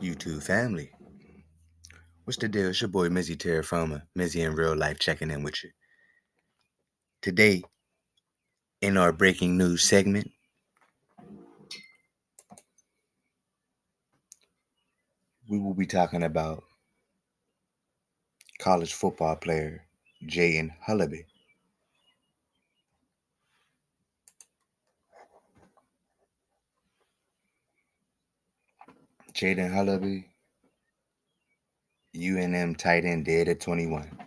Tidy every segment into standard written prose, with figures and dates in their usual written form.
YouTube family. What's the deal? It's your boy mizzyterrafirma, Mizzy in real life checking in with you. Today, in our breaking news segment, we will be talking about college football player Jaden Hullaby. Jaden Hullaby, UNM tight end, dead at 21.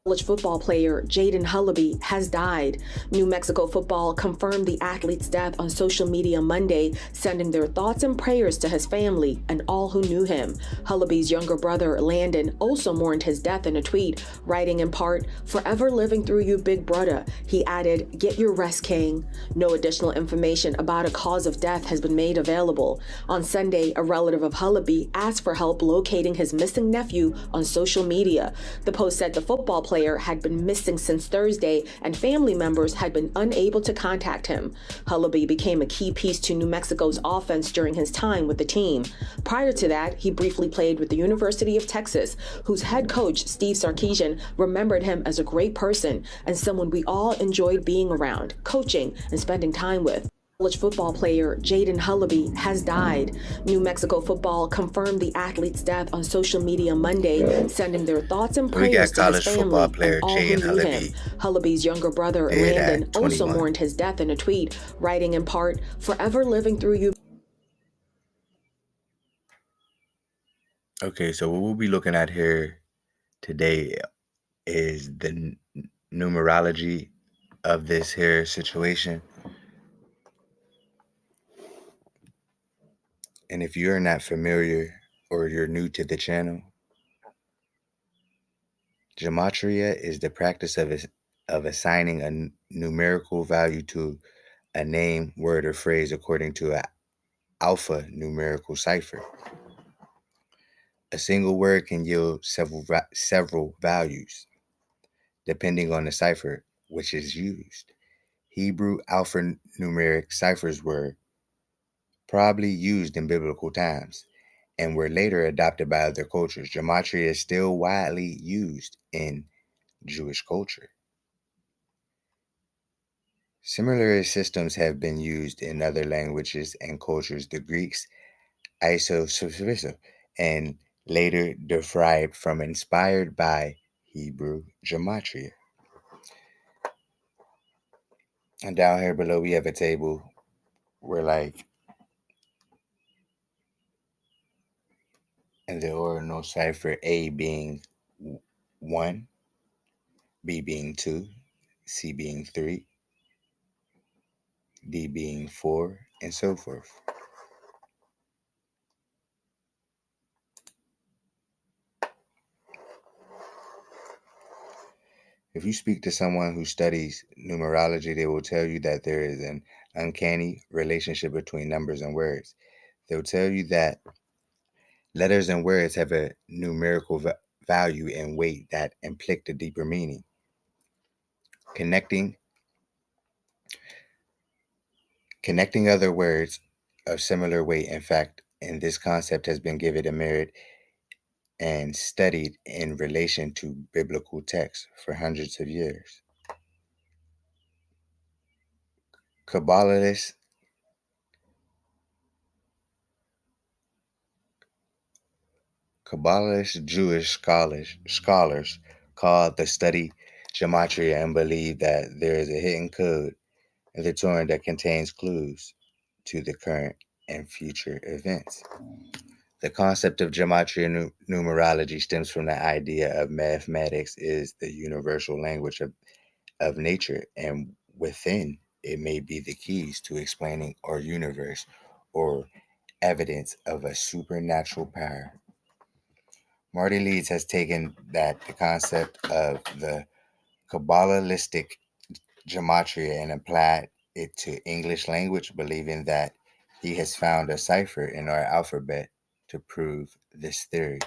College football player Jaden Hullaby has died. New Mexico football confirmed the athlete's death on social media Monday, sending their thoughts and prayers to his family and all who knew him. Hullaby's younger brother, Landon, also mourned his death in a tweet, writing in part, "Forever living through you, big brother." He added, "Get your rest, King." No additional information about a cause of death has been made available. On Sunday, a relative of Hullaby asked for help locating his missing nephew on social media. The post said the football player had been missing since Thursday, and family members had been unable to contact him. Hullaby became a key piece to New Mexico's offense during his time with the team. Prior to that, he briefly played with the University of Texas, whose head coach, Steve Sarkisian, remembered him as a great person and someone we all enjoyed being around, coaching, and spending time with. College football player Jaden Hullaby has died. New Mexico football confirmed the athlete's death on social media Monday, sending their thoughts and We prayers got to his college football family player and all who Jaden knew him. Hullaby, Hullaby's younger brother, dead Landon, at also 21. mourned his death in a tweet, writing in part, "Forever living through you." Okay, so what we'll be looking at here today is the numerology of this here situation. And if you're not familiar or you're new to the channel, gematria is the practice of assigning a numerical value to a name, word, or phrase according to an alpha-numerical cipher. A single word can yield several values, depending on the cipher which is used. Hebrew alphanumeric ciphers were probably used in biblical times and were later adopted by other cultures. Gematria is still widely used in Jewish culture. Similar systems have been used in other languages and cultures. The Greeks isosophisis and later derived from inspired by Hebrew gematria. And down here below we have a table where in the ordinal cipher, A being 1, B being 2, C being 3, D being 4, and so forth. If you speak to someone who studies numerology, they will tell you that there is an uncanny relationship between numbers and words. They'll tell you that letters and words have a numerical value and weight that implict a deeper meaning. Connecting other words of similar weight, in fact, and this concept has been given a merit and studied in relation to biblical texts for hundreds of years. Kabbalist Jewish scholars call the study gematria and believe that there is a hidden code in the Torah that contains clues to the current and future events. The concept of gematria numerology stems from the idea of mathematics is the universal language of nature, and within it may be the keys to explaining our universe or evidence of a supernatural power. Marty Leeds has taken the concept of the Kabbalistic gematria and applied it to English language, believing that he has found a cipher in our alphabet to prove this theory.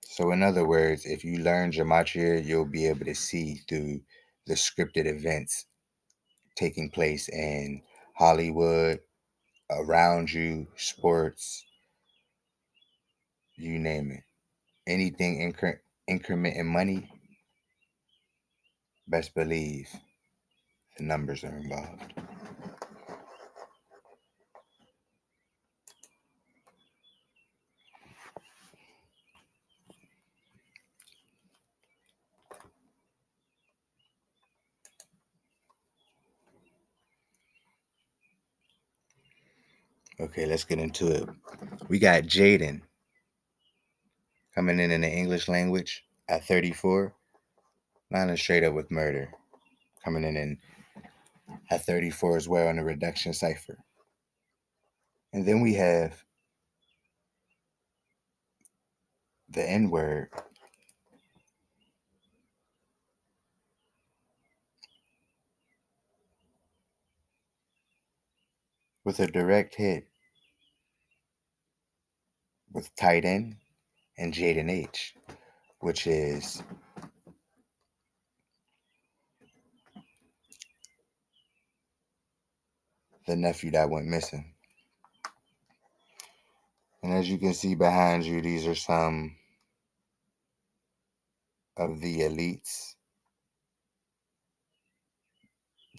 So in other words, if you learn gematria, you'll be able to see through the scripted events taking place in Hollywood, around you, sports, you name it. Anything increment in money, best believe the numbers are involved. Okay, let's get into it. We got Jaden coming in the English language at 34, lining straight up with murder. Coming in at 34 as well in the reduction cipher. And then we have the N word with a direct hit with tight end and Jaden H, which is the nephew that went missing. And as you can see behind you, these are some of the elites.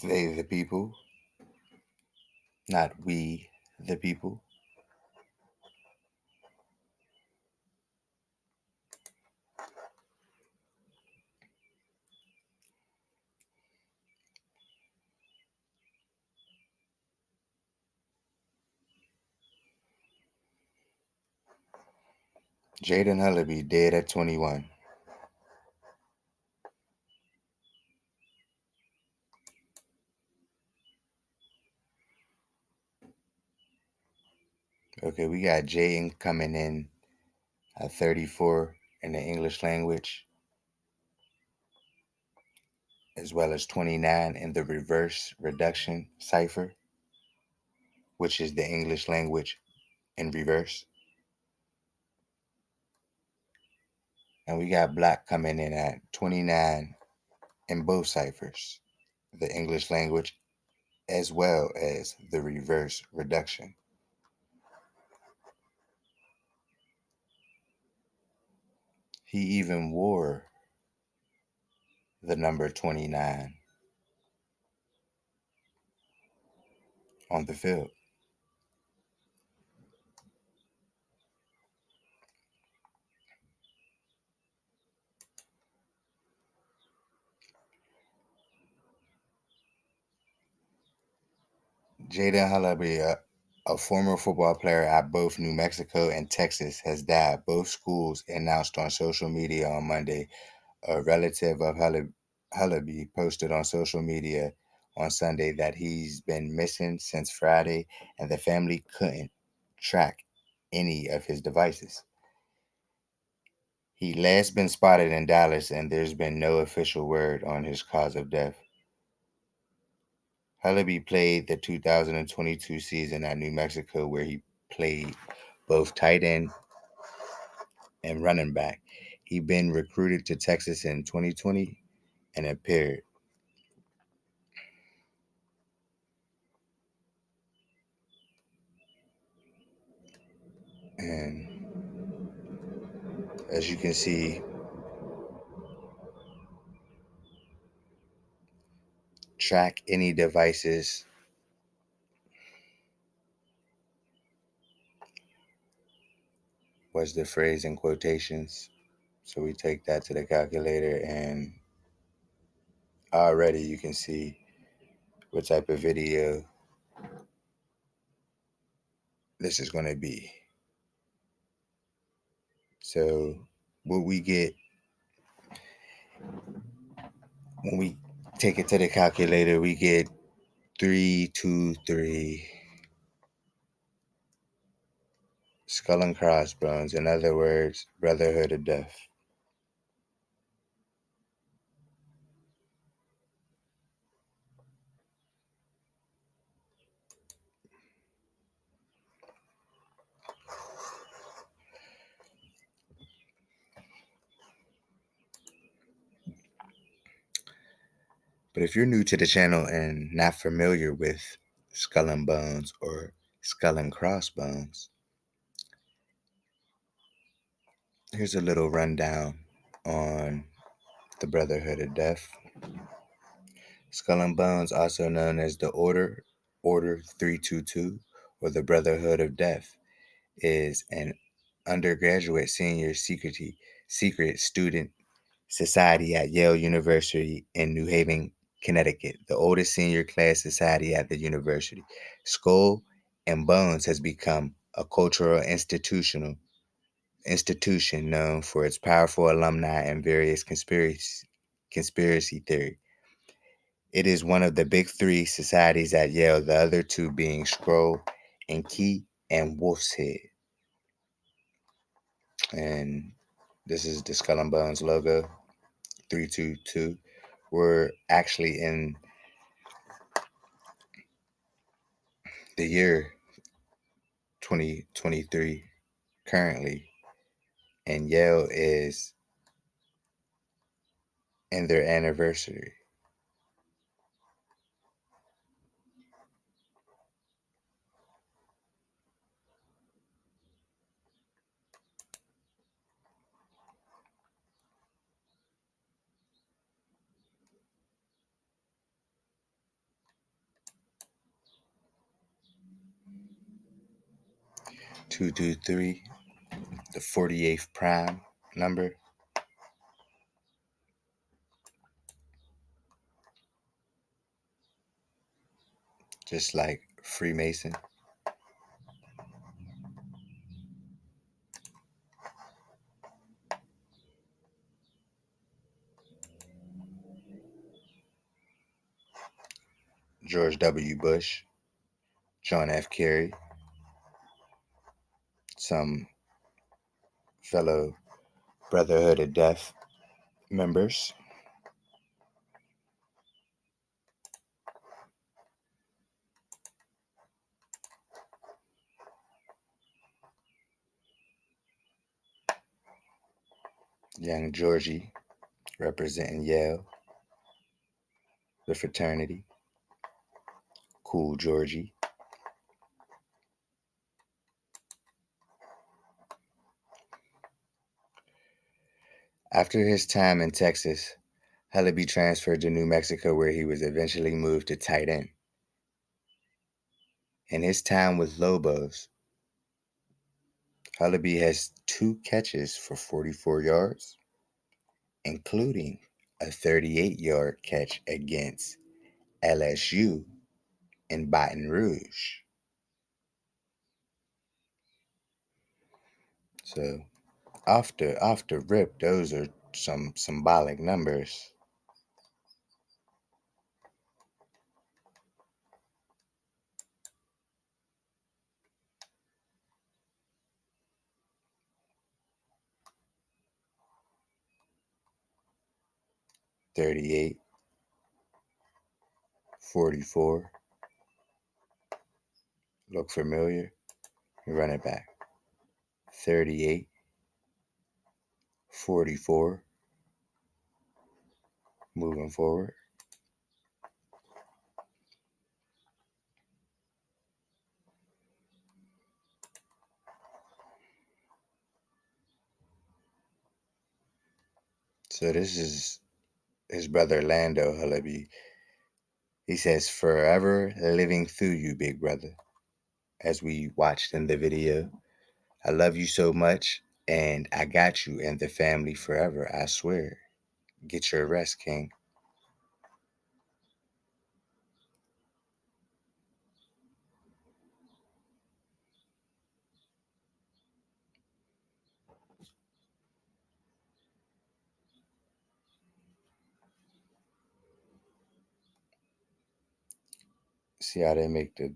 They, the people, not we, the people. Jaden Hullaby dead at 21. Okay, we got Jaden coming in at 34 in the English language, as well as 29 in the reverse reduction cipher, which is the English language in reverse. And we got Black coming in at 29 in both ciphers, the English language as well as the reverse reduction. He even wore the number 29 on the field. Jaden Hullaby, a former football player at both New Mexico and Texas, has died. Both schools announced on social media on Monday. A relative of Hullaby posted on social media on Sunday that he's been missing since Friday and the family couldn't track any of his devices. He last been spotted in Dallas and there's been no official word on his cause of death. Hullaby played the 2022 season at New Mexico where he played both tight end and running back. He'd been recruited to Texas in 2020 and appeared. And as you can see, track any devices was the phrase in quotations. So we take that to the calculator and already you can see what type of video this is going to be. So what we get when we take it to the calculator, we get 323 skull and crossbones. In other words, brotherhood of death. But if you're new to the channel and not familiar with Skull and Bones or Skull and Crossbones, here's a little rundown on the Brotherhood of Death. Skull and Bones, also known as the Order 322, or the Brotherhood of Death, is an undergraduate senior secret student society at Yale University in New Haven, Connecticut, the oldest senior class society at the university. Skull and Bones has become a cultural institution known for its powerful alumni and various conspiracy theory. It is one of the big three societies at Yale, the other two being Scroll and Key and Wolf's Head. And this is the Skull and Bones logo, 322. We're actually in the year 2023 currently, and Yale is in their anniversary. Two two three, the 48th prime number. Just like Freemason. George W. Bush, John F. Kerry, some fellow Brotherhood of Death members. Young Georgie, representing Yale, the fraternity. Cool Georgie. After his time in Texas, Hullaby transferred to New Mexico, where he was eventually moved to tight end. In his time with Lobos, Hullaby has 2 catches for 44 yards, including a 38-yard catch against LSU in Baton Rouge. So off the rip, those are some symbolic numbers. $38, $44. Look familiar? Run it back. $38, $44. Moving forward. So this is his brother Lando Hullaby. He says, "Forever living through you, big brother." As we watched in the video, I love you so much, and I got you and the family forever, I swear. Get your rest, King. See how they make the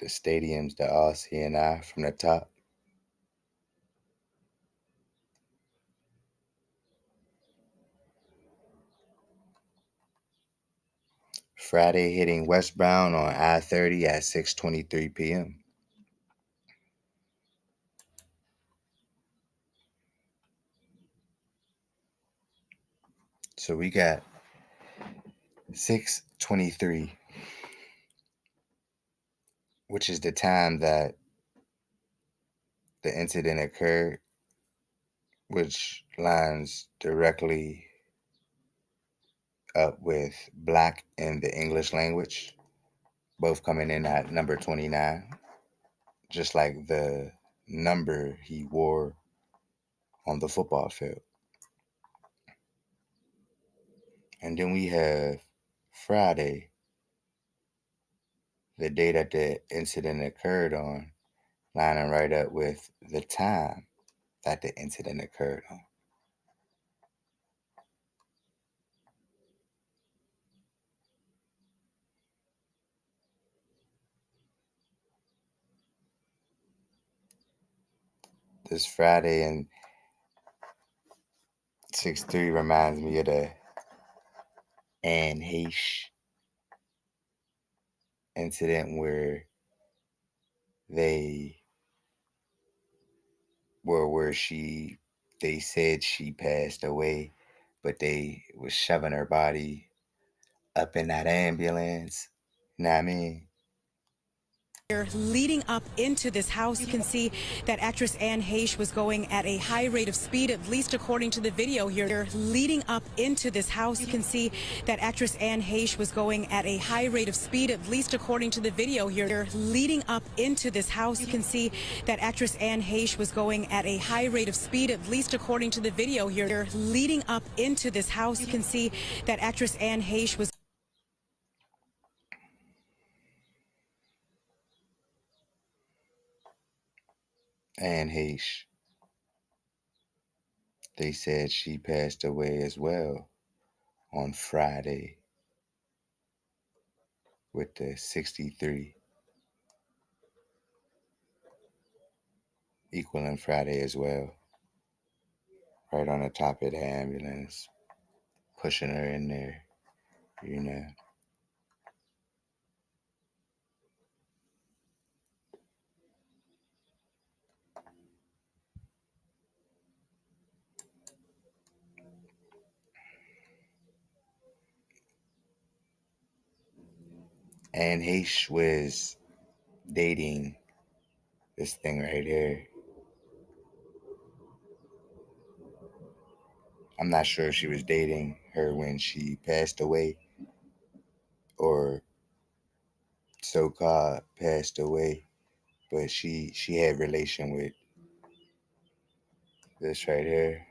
stadiums, the RCNI from the top? Friday hitting westbound on I-30 at 6:23 p.m. So we got 6:23, which is the time that the incident occurred, which lines directly up with black in the English language, both coming in at number 29, just like the number he wore on the football field. And then we have Friday, the day that the incident occurred on, lining right up with the time that the incident occurred on. This Friday and 6-3 reminds me of the Anne Heche incident where they they said she passed away, but they was shoving her body up in that ambulance. You know what I mean? Leading up into this house, you can see that actress Anne Heche was going at a high rate of speed, at least according to the video here. Leading up into this house, you can see that actress Anne Heche was going at a high rate of speed, at least according to the video here. Leading up into this house, you can see that actress Anne Heche was going at a high rate of speed, at least according to the video here. Leading up into this house, you can see that actress Anne Heche was Anne Heche. They said she passed away as well on Friday with the 63, equaling Friday as well. Right on the top of the ambulance, pushing her in there, you know. Anne Heche was dating this thing right here. I'm not sure if she was dating her when she passed away or so-called passed away, but she had relation with this right here.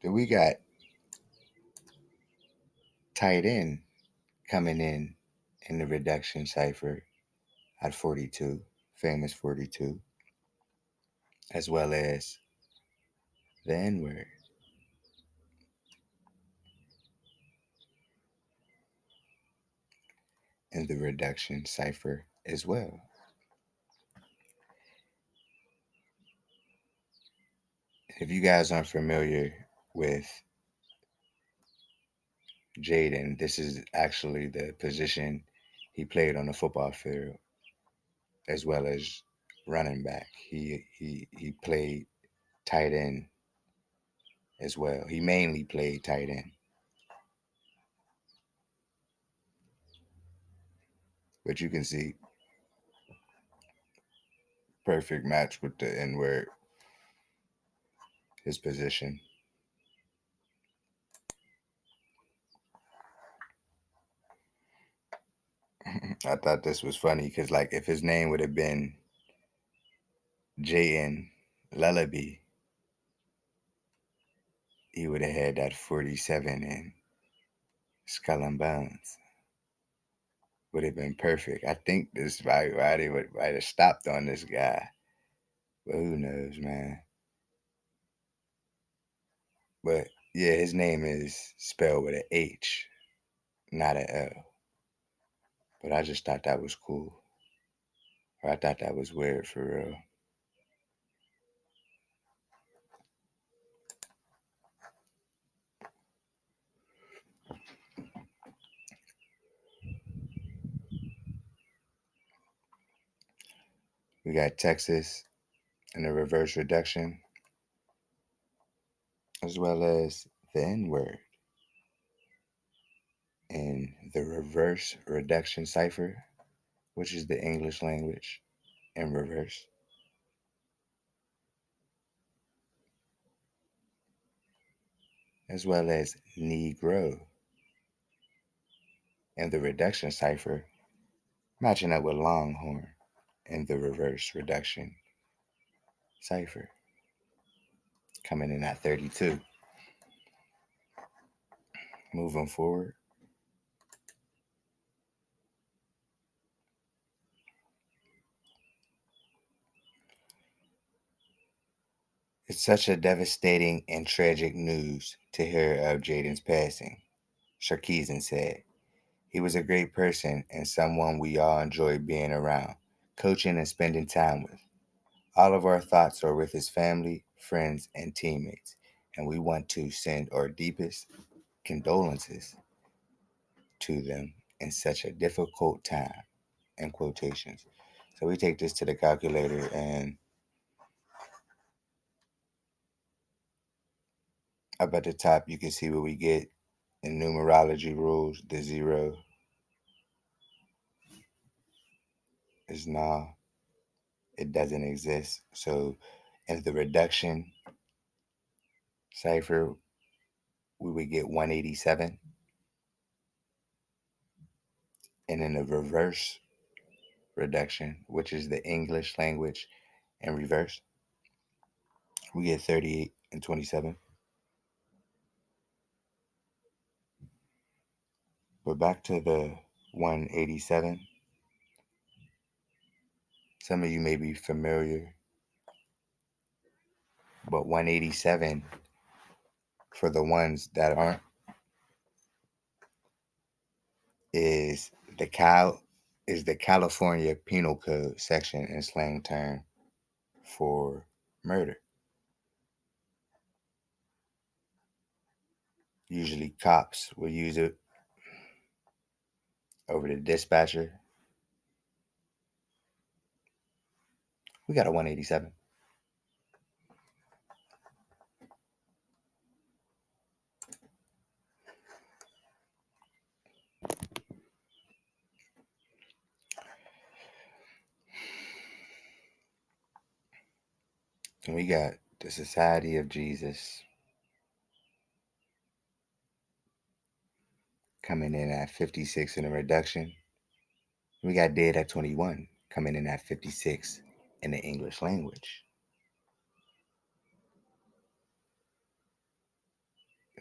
Then we got tight end coming in the reduction cipher at 42, famous 42, as well as the N-word in the reduction cipher as well. If you guys aren't familiar with Jaden, this is actually the position he played on the football field as well as running back. He played tight end as well. He mainly played tight end. But you can see perfect match with the N-word, his position. I thought this was funny because, like, if his name would have been Jaden Lullaby, he would have had that 47 in Skull and Bones. Would have been perfect. I think this why they might have stopped on this guy, but who knows, man. But yeah, his name is spelled with an H, not an L. But I just thought that was cool. Or I thought that was weird for real. We got Texas in the reverse reduction, as well as the N word in the reverse reduction cipher, which is the English language in reverse, as well as Negro in the reduction cipher, matching up with Longhorn in the reverse reduction cipher, coming in at 32. Moving forward, it's such a devastating and tragic news to hear of Jaden's passing, Sarkeesian said. He was a great person and someone we all enjoyed being around, coaching and spending time with. All of our thoughts are with his family, friends, and teammates, and we want to send our deepest condolences to them in such a difficult time, in quotations. So we take this to the calculator, and up at the top, you can see what we get in numerology rules. The zero is null, it doesn't exist. So in the reduction cipher, we would get 187. And in the reverse reduction, which is the English language in reverse, we get 38 and 27. But back to the 187. Some of you may be familiar, but 187, for the ones that aren't, is the California Penal Code section and slang term for murder. Usually cops will use it over the dispatcher. We got a 187. And we got the Society of Jesus coming in at 56 in a reduction. We got Dead at 21 coming in at 56 in the English language.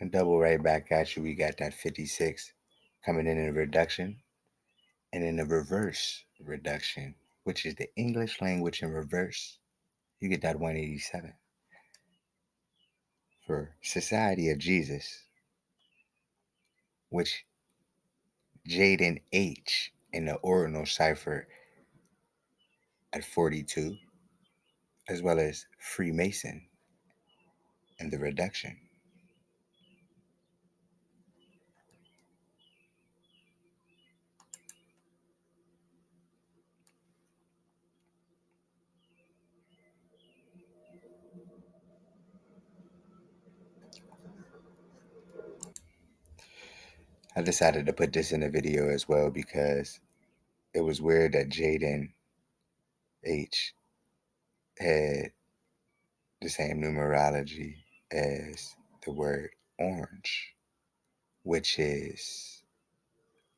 And double right back at you, we got that 56 coming in a reduction. And in the reverse reduction, which is the English language in reverse, you get that 187. For Society of Jesus, which Jaden H in the ordinal cipher at 42, as well as Freemason in the reduction. I decided to put this in the video as well because it was weird that Jaden H had the same numerology as the word orange, which is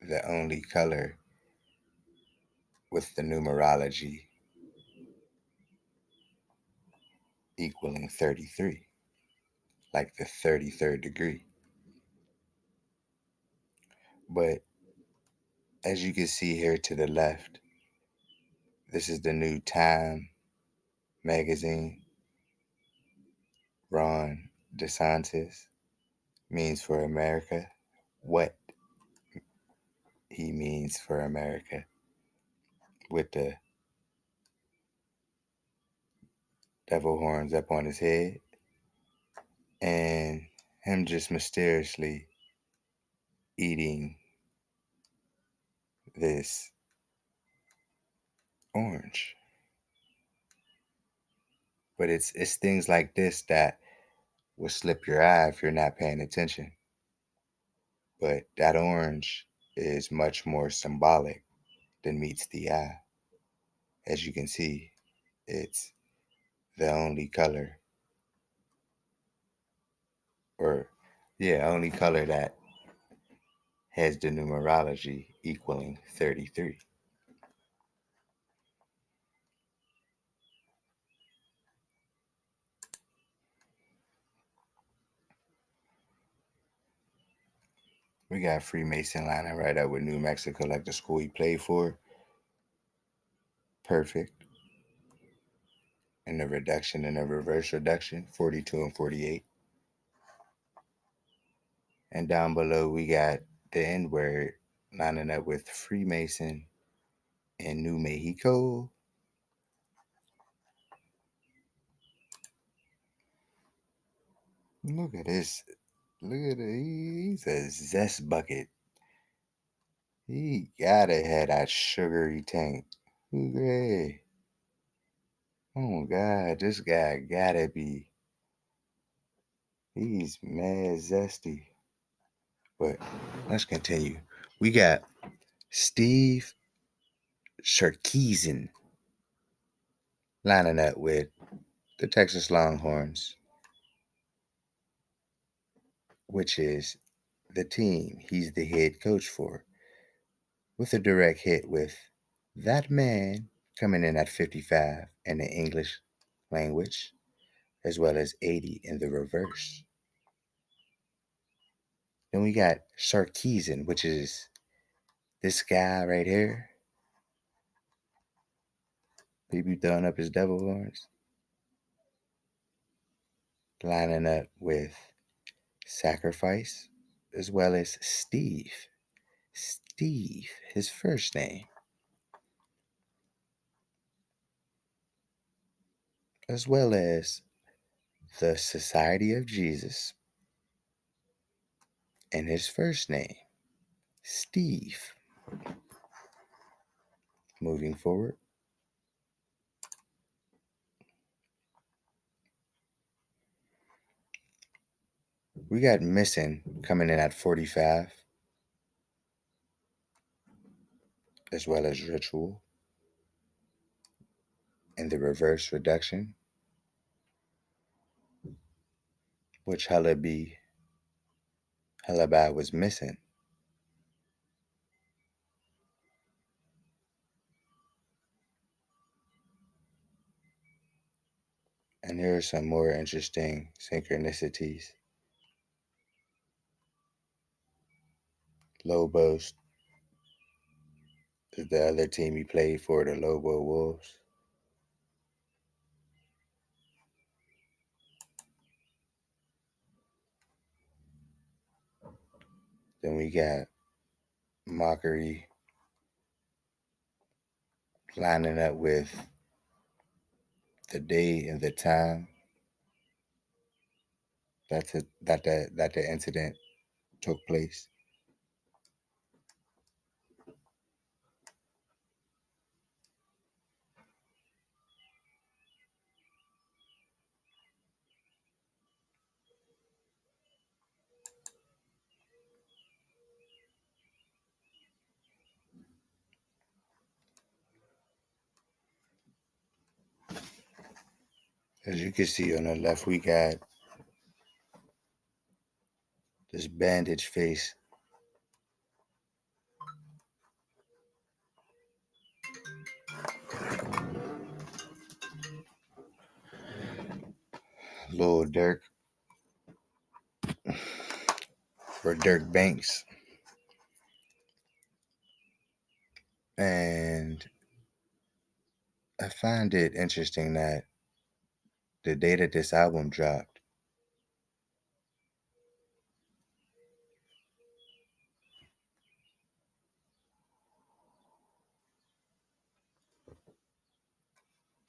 the only color with the numerology equaling 33, like the 33rd degree. But as you can see here to the left, this is the new Time magazine. Ron DeSantis means for America what he means for America, with the devil horns up on his head and him just mysteriously eating this orange. But it's things like this that will slip your eye if you're not paying attention. But that orange is much more symbolic than meets the eye. As you can see, it's the only color, or yeah, only color that has the numerology equaling 33. We got Freemason lining right up with New Mexico, like the school he played for. Perfect. And the reduction and the reverse reduction, 42 and 48. And down below, we got the N word lining up with Freemason and New Mexico. Look at this. Look at it. He's a zest bucket. He gotta have that sugary tank. Hooray. Oh God, this guy gotta be. He's mad zesty. But let's continue. We got Steve Sarkeesian lining up with the Texas Longhorns, which is the team he's the head coach for, with a direct hit with that man coming in at 55 in the English language, as well as 80 in the reverse. Then we got Sarkeesian, which is this guy right here. He be throwing up his devil horns, lining up with Sacrifice, as well as Steve. Steve, his first name, as well as the Society of Jesus, and his first name, Steve. Moving forward, we got Missing coming in at 45, as well as Ritual, and the reverse reduction, which Hullaby was missing. And there are some more interesting synchronicities. Lobos is the other team he played for, the Lobo Wolves. Then we got Mockery lining up with the day and the time that the incident took place. As you can see on the left, we got this bandage face. Lil Dirk, or Dirk Banks. And I find it interesting that the day that this album dropped,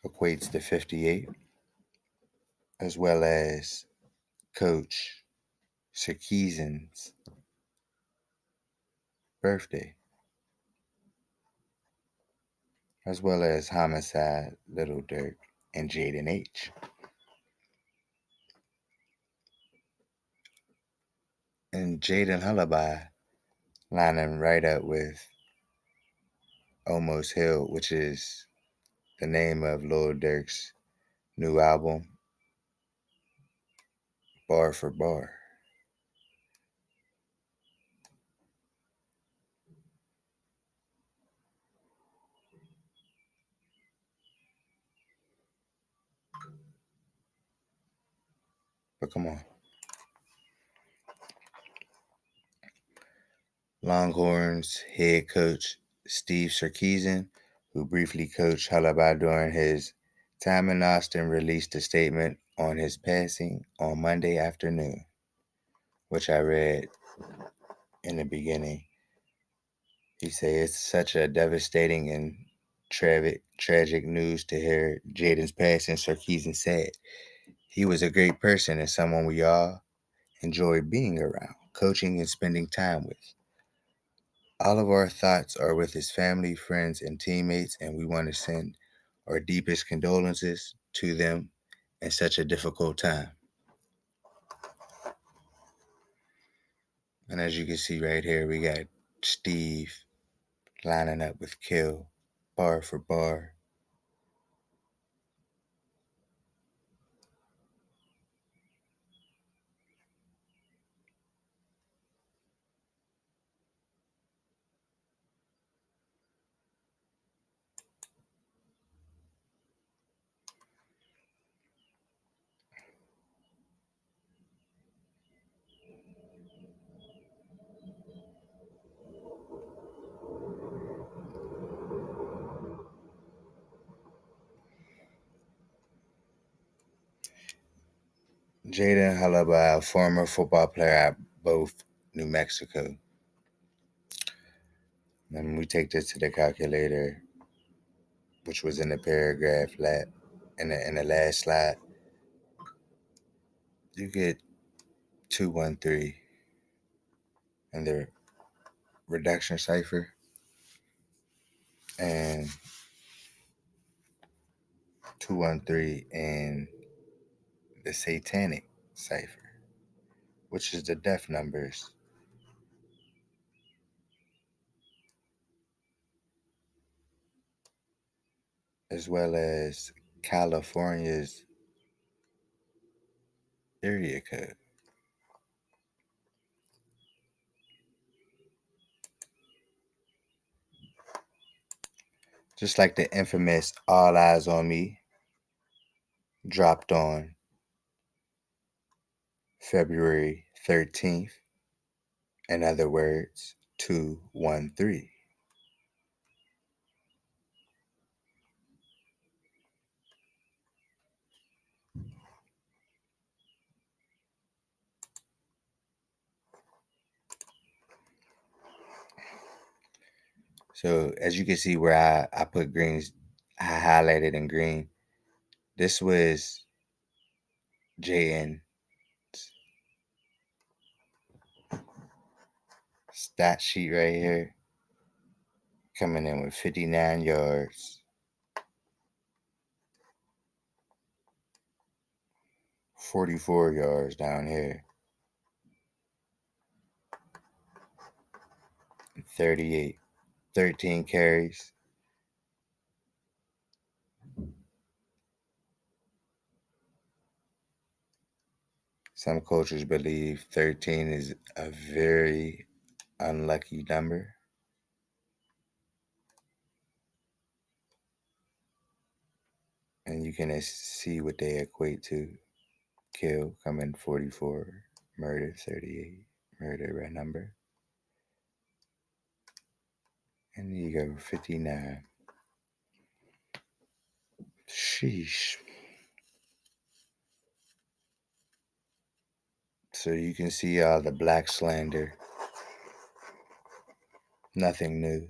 equates to 58, as well as Coach Sarkeesian's birthday, as well as Homicide, Little Dirk, and Jaden H. And Jaden Hullaby lining right up with Almost Healed, which is the name of Lil Durk's new album, bar for bar. But come on. Longhorns head coach Steve Sarkisian, who briefly coached Hullaby during his time in Austin, released a statement on his passing on Monday afternoon, which I read in the beginning. He said it's such a devastating and tragic news to hear Jaden's passing. Sarkisian said he was a great person and someone we all enjoyed being around, coaching, and spending time with. All of our thoughts are with his family, friends, and teammates, and we want to send our deepest condolences to them in such a difficult time. And as you can see right here, we got Steve lining up with Kill, bar for bar. Jaden Hullaby, a former football player at both New Mexico. And we take this to the calculator, which was in the paragraph in the last slide. You get 213 in the reduction cipher and 213 in the satanic cipher, which is the death numbers, as well as California's area code. Just like the infamous All Eyes on Me dropped on February 13th. In other words, 213. So as you can see where I put greens, I highlighted in green. This was Jaden's stat sheet right here, coming in with 59 yards, 44 yards down here, 38, 13 carries. Some coaches believe 13 is a very unlucky number. And you can see what they equate to. Kill coming 44, murder 38, murder a number. And you go 59. Sheesh. So you can see all the black slander. Nothing new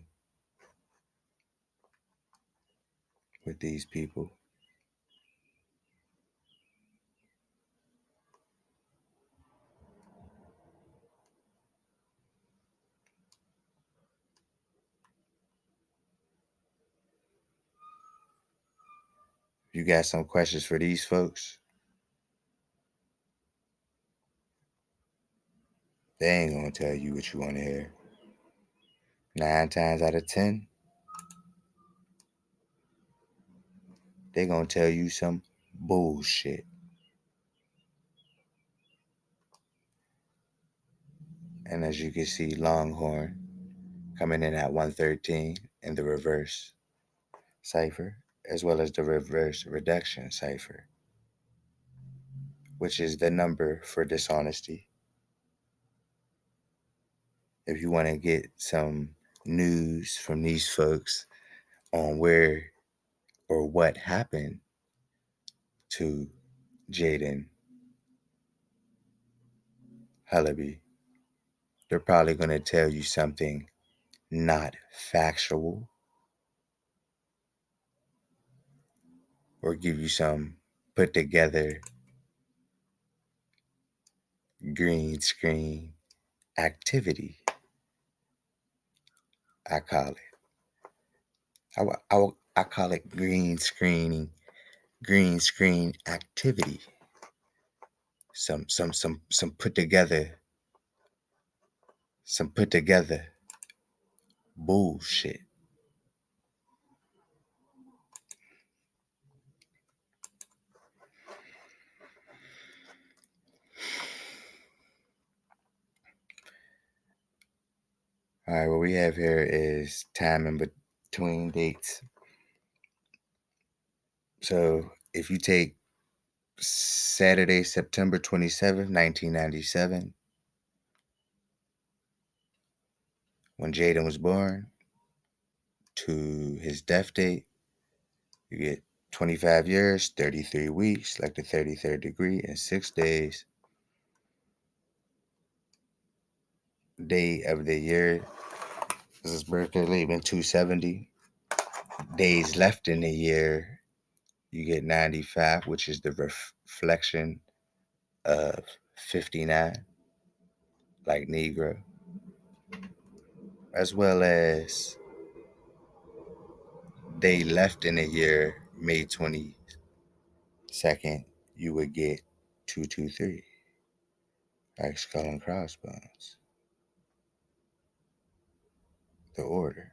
with these people. You got some questions for these folks? They ain't gonna tell you what you want to hear. 9 times out of 10, they gonna tell you some bullshit. And as you can see, Longhorn coming in at 113 in the reverse cipher, as well as the reverse reduction cipher, which is the number for dishonesty. If you want to get some news from these folks on where or what happened to Jaden Hullaby, they're probably going to tell you something not factual or give you some put together green screen activity, I call it. I call it green screen activity. Some put together bullshit. All right, what we have here is time in between dates. So if you take Saturday, September 27th, 1997, when Jaden was born, to his death date, you get 25 years, 33 weeks, like the 33rd degree, and 6 days. Day of the year is his birthday, leaving 270. Days left in the year, you get 95, which is the reflection of 59, like Negro, as well as day left in the year, May 22nd, you would get 223, like skull and crossbones, the order.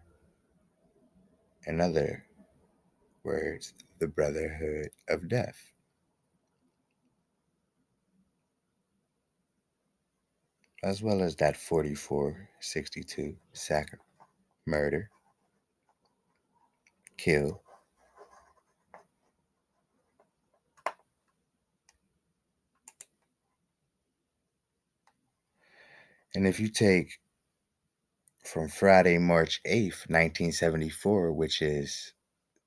In other words, the brotherhood of death. As well as that 4462 murder, kill. And if you take from Friday, March 8th, 1974, which is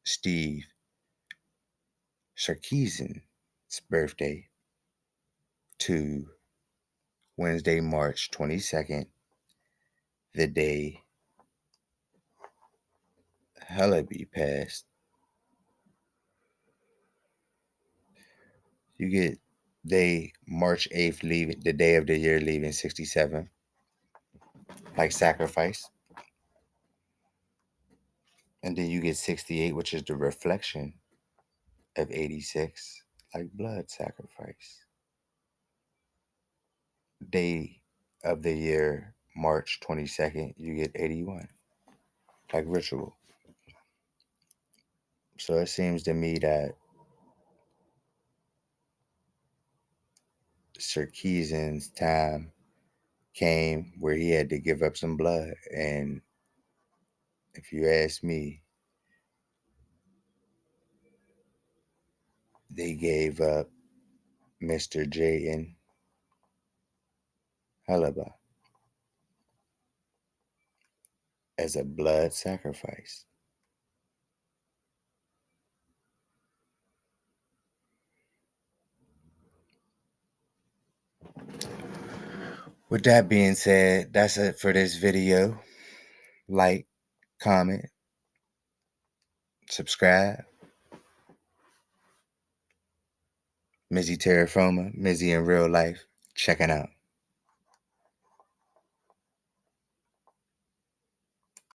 Steve Sarkeesian's birthday, to Wednesday, March 22nd, the day Hullaby passed, you get day March 8th, leaving the day of the year, leaving 67, like sacrifice. And then you get 68, which is the reflection of 86, like blood sacrifice. Day of the year, March 22nd, you get 81, like ritual. So it seems to me that Sarkeesian's time came where he had to give up some blood. And if you ask me, they gave up Mr. Jaden Hullaby as a blood sacrifice. With that being said, that's it for this video. Like, comment, subscribe. Mizzyterrafirma, Mizzy in real life, checking out.